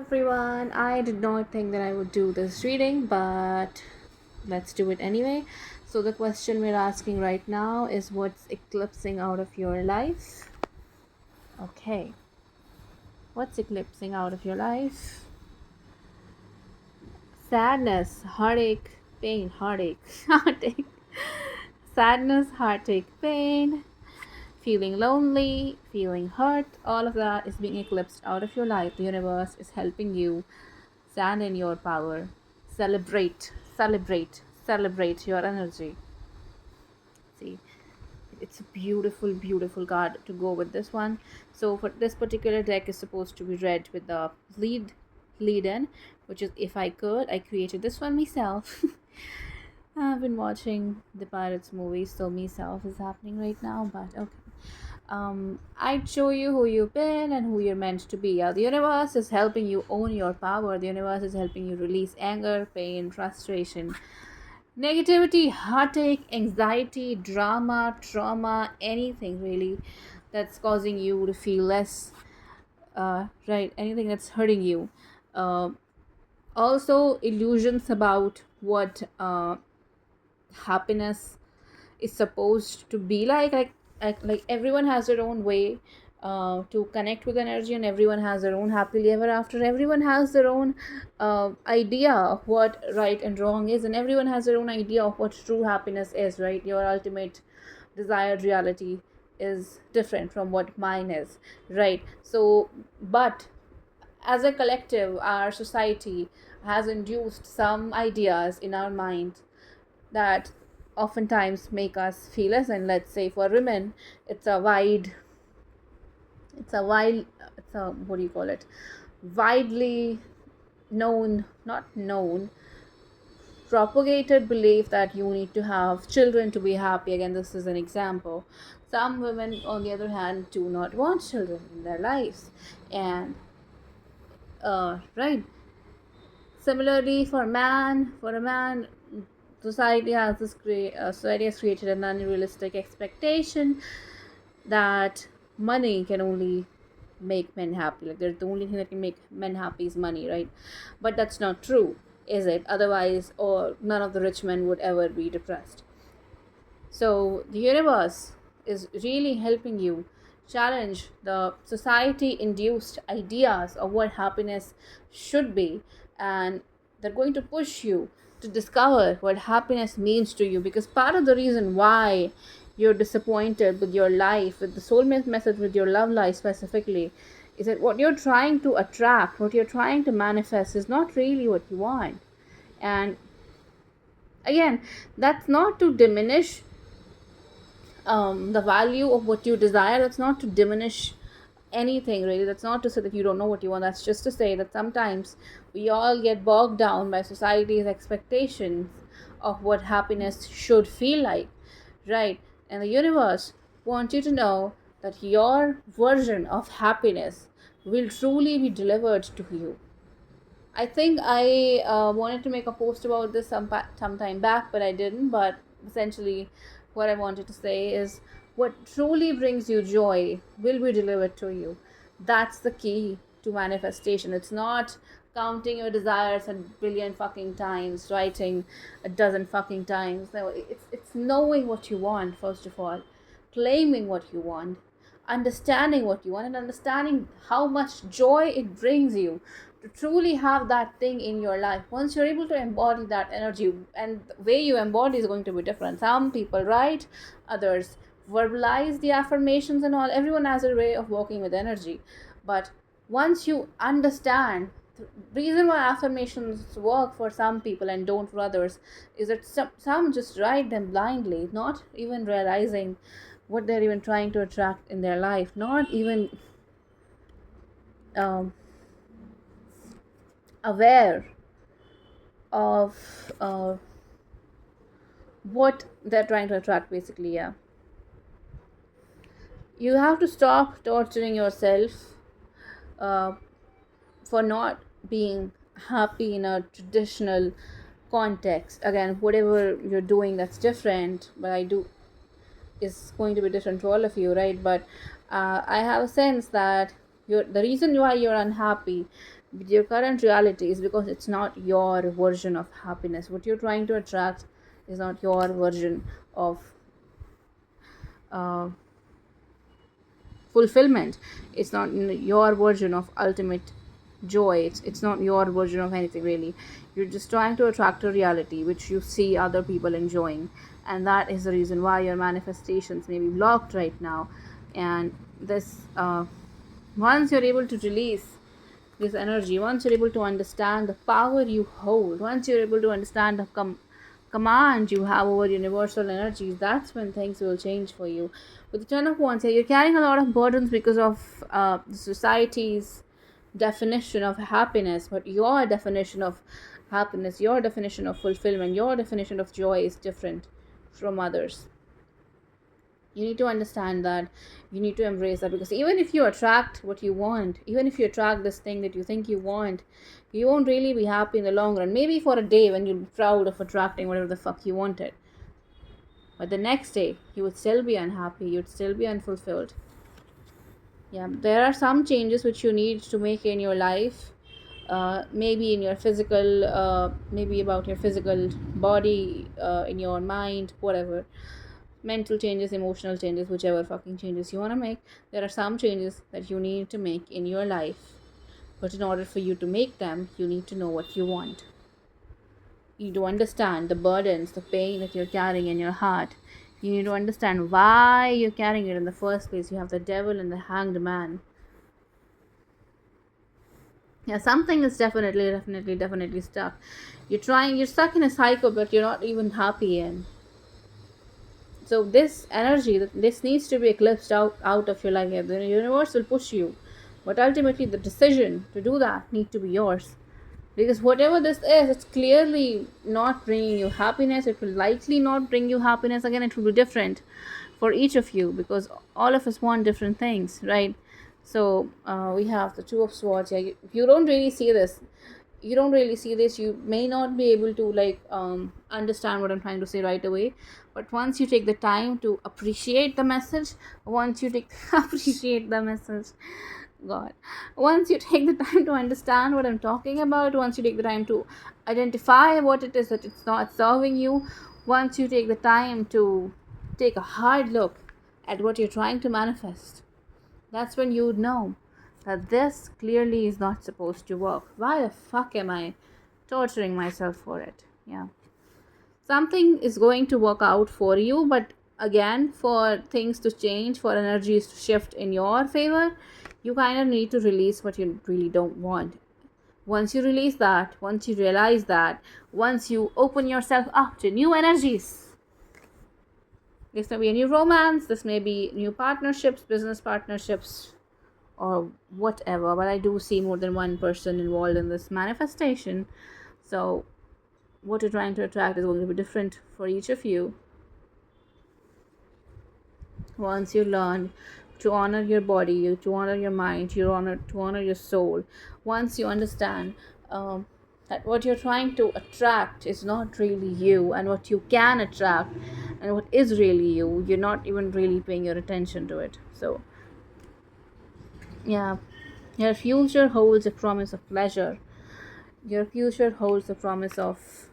Everyone, I did not think that I would do this reading, but let's do it anyway. So, the question we're asking right now is what's eclipsing out of your life? Okay, what's eclipsing out of your life? Sadness, heartache, pain, heartache, heartache, sadness, heartache, pain, feeling lonely, feeling hurt, all of that is being eclipsed out of your life. The universe is helping you stand in your power. Celebrate, celebrate, celebrate your energy. See, it's a beautiful, beautiful card to go with this one. So for this particular deck is supposed to be read with the lead in, which is If I Could. I created this one myself. I've been watching the Pirates movies, so myself is happening right now, but okay. I'd show you who you've been and who you're meant to be. The universe is helping you own your power. The universe is helping you release anger, pain, frustration, negativity, heartache, anxiety, drama, trauma, anything really that's causing you to feel less, right? Anything that's hurting you. Uh, Also, illusions about what happiness is supposed to be like everyone has their own way to connect with energy, and everyone has their own happily ever after. Everyone has their own idea of what right and wrong is, and everyone has their own idea of what true happiness is, right? Your ultimate desired reality is different from what mine is, right? So but as a collective, our society has induced some ideas in our mind that oftentimes make us feel less. And let's say for women, it's a wide it's a wild it's a what do you call it, widely known, not known, propagated belief that you need to have children to be happy. Again, this is an example. Some women on the other hand do not want children in their lives, and right, similarly for a man, society has created an unrealistic expectation that money can only make men happy. Like, there's the only thing that can make men happy is money, right? But that's not true, is it? Otherwise, or none of the rich men would ever be depressed. So the universe is really helping you challenge the society induced ideas of what happiness should be, and they're going to push you to discover what happiness means to you. Because part of the reason why you're disappointed with your life, with the soulmate message, with your love life specifically, is that what you're trying to attract, what you're trying to manifest, is not really what you want. And again, that's not to diminish the value of what you desire. That's not to diminish anything really. That's not to say that you don't know what you want. That's just to say that sometimes we all get bogged down by society's expectations of what happiness should feel like, right? And the universe wants you to know that your version of happiness will truly be delivered to you. I think I wanted to make a post about this some time back, but I didn't. But essentially, what I wanted to say is what truly brings you joy will be delivered to you. That's the key to manifestation. It's not counting your desires a billion fucking times, writing a dozen fucking times. No, it's knowing what you want, first of all, claiming what you want, understanding what you want, and understanding how much joy it brings you to truly have that thing in your life. Once you're able to embody that energy, and the way you embody is going to be different. Some people write, others verbalize the affirmations and all. Everyone has a way of working with energy. But once you understand the reason why affirmations work for some people and don't for others, is that some just write them blindly, not even realizing what they're even trying to attract in their life, not even um, aware of what they're trying to attract, basically. Yeah, you have to stop torturing yourself uh, for not being happy in a traditional context. Again, whatever you're doing that's different, but I do is going to be different for all of you, right? But I have a sense that the reason why you're unhappy with your current reality is because it's not your version of happiness. What you're trying to attract is not your version of uh, fulfillment. It's not your version of ultimate joy. It's not your version of anything really. You're just trying to attract a reality which you see other people enjoying, and that is the reason why your manifestations may be blocked right now. And this once you're able to release this energy, once you're able to understand the power you hold, once you're able to understand the command you have over universal energies, that's when things will change for you. With the Ten of Wands here, you're carrying a lot of burdens because of society's definition of happiness, but your definition of happiness, your definition of fulfillment, your definition of joy is different from others. You need to understand that. You need to embrace that, because even if you attract what you want, even if you attract this thing that you think you want, you won't really be happy in the long run. Maybe for a day when you'll be proud of attracting whatever the fuck you wanted, but the next day you would still be unhappy, you'd still be unfulfilled. Yeah, there are some changes which you need to make in your life. Maybe in your physical, maybe about your physical body, in your mind, whatever. Mental changes, emotional changes, whichever fucking changes you want to make. There are some changes that you need to make in your life, but in order for you to make them, you need to know what you want. You need to understand the burdens, the pain that you're carrying in your heart. You need to understand why you're carrying it in the first place. You have the devil and the hanged man. Yeah, something is definitely stuck. You're stuck in a cycle, but you're not even happy in. So this energy, this needs to be eclipsed out of your life. The universe will push you, but ultimately the decision to do that need to be yours. Because whatever this is, it's clearly not bringing you happiness. It will likely not bring you happiness. Again, it will be different for each of you, because all of us want different things, right? So we have the Two of Swords. Yeah, you don't really see this. You may not be able to understand what I'm trying to say right away, but once you take the time to appreciate the message, once you take appreciate the message, god, once you take the time to understand what I'm talking about, once you take the time to identify what it is that it's not serving you, once you take the time to take a hard look at what you're trying to manifest, that's when you would know that this clearly is not supposed to work. Why the fuck am I torturing myself for it? Yeah. Something is going to work out for you, but again, for things to change, for energies to shift in your favor, you kind of need to release what you really don't want. Once you release that, once you realize that, once you open yourself up to new energies, this may be a new romance, this may be new partnerships, business partnerships, or whatever, but I do see more than one person involved in this manifestation. So what you're trying to attract is going to be different for each of you. Once you learn to honor your body, to honor your mind, to honor your soul, once you understand that what you're trying to attract is not really you, and what you can attract and what is really you, you're not even really paying your attention to it. So yeah, your future holds a promise of pleasure. Your future holds a promise of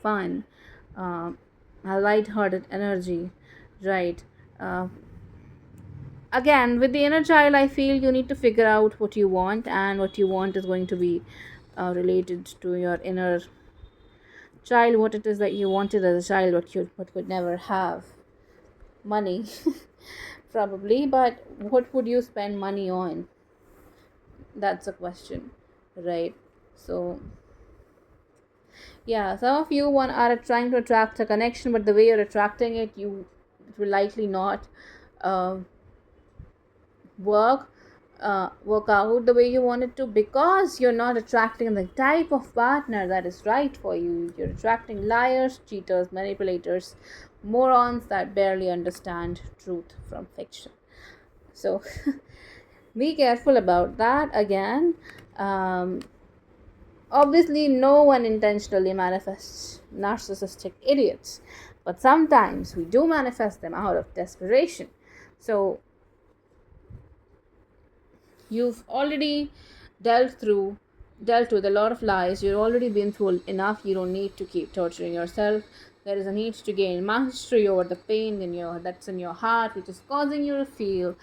fun, a light-hearted energy, right? Uh, Again, with the inner child, I feel you need to figure out what you want, and what you want is going to be related to your inner child. What it is that you wanted as a child, what could never have. Money, probably, but what would you spend money on? That's a question, right? So yeah, some of you are trying to attract a connection, but the way you're attracting it, it will likely not uh, work work out the way you want it to, because you're not attracting the type of partner that is right for you. You're attracting liars, cheaters, manipulators, morons that barely understand truth from fiction. So be careful about that. Again, obviously no one intentionally manifests narcissistic idiots, but sometimes we do manifest them out of desperation. So you've already dealt through dealt with a lot of lies. You've already been through enough. You don't need to keep torturing yourself. There is a need to gain mastery over the pain in your that's in your heart, which is causing you to feel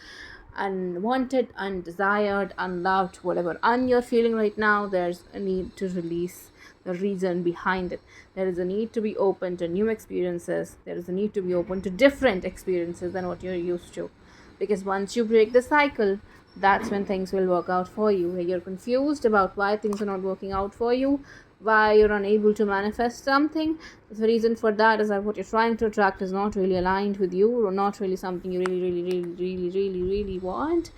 unwanted, undesired, unloved, whatever you're feeling right now. There's a need to release the reason behind it. There is a need to be open to new experiences. There is a need to be open to different experiences than what you're used to. Because once you break the cycle, that's when things will work out for you. When you're confused about why things are not working out for you, why you're unable to manifest something, the reason for that is that what you're trying to attract is not really aligned with you, or not really something you really want.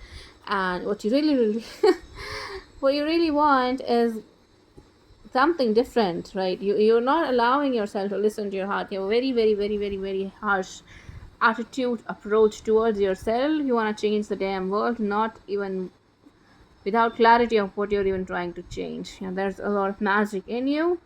And what you really what you really want is something different, right? You're not allowing yourself to listen to your heart. You have a very harsh attitude, approach towards yourself. You want to change the damn world, not even without clarity of what you're even trying to change. There's a lot of magic in you.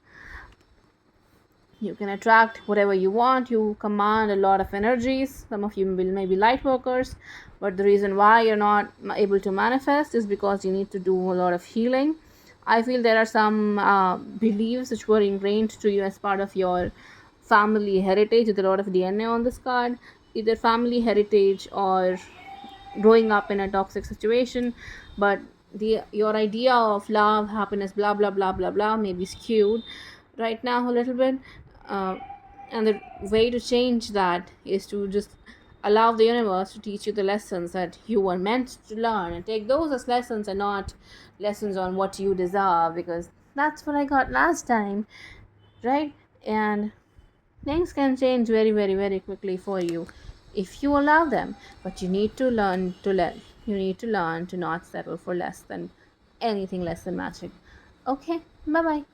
You can attract whatever you want. You command a lot of energies. Some of you may be light workers, but the reason why you're not able to manifest is because you need to do a lot of healing. I feel there are some beliefs which were ingrained to you as part of your family heritage, with a lot of DNA on this card, either family heritage or growing up in a toxic situation. But your idea of love, happiness, blah blah blah blah blah may be skewed right now a little bit. uh, and the way to change that is to just allow the universe to teach you the lessons that you were meant to learn, and take those as lessons and not lessons on what you deserve, because that's what I got last time, right? And things can change very quickly for you if you allow them. But you need to learn to not settle for less than anything less than magic. Okay, bye bye.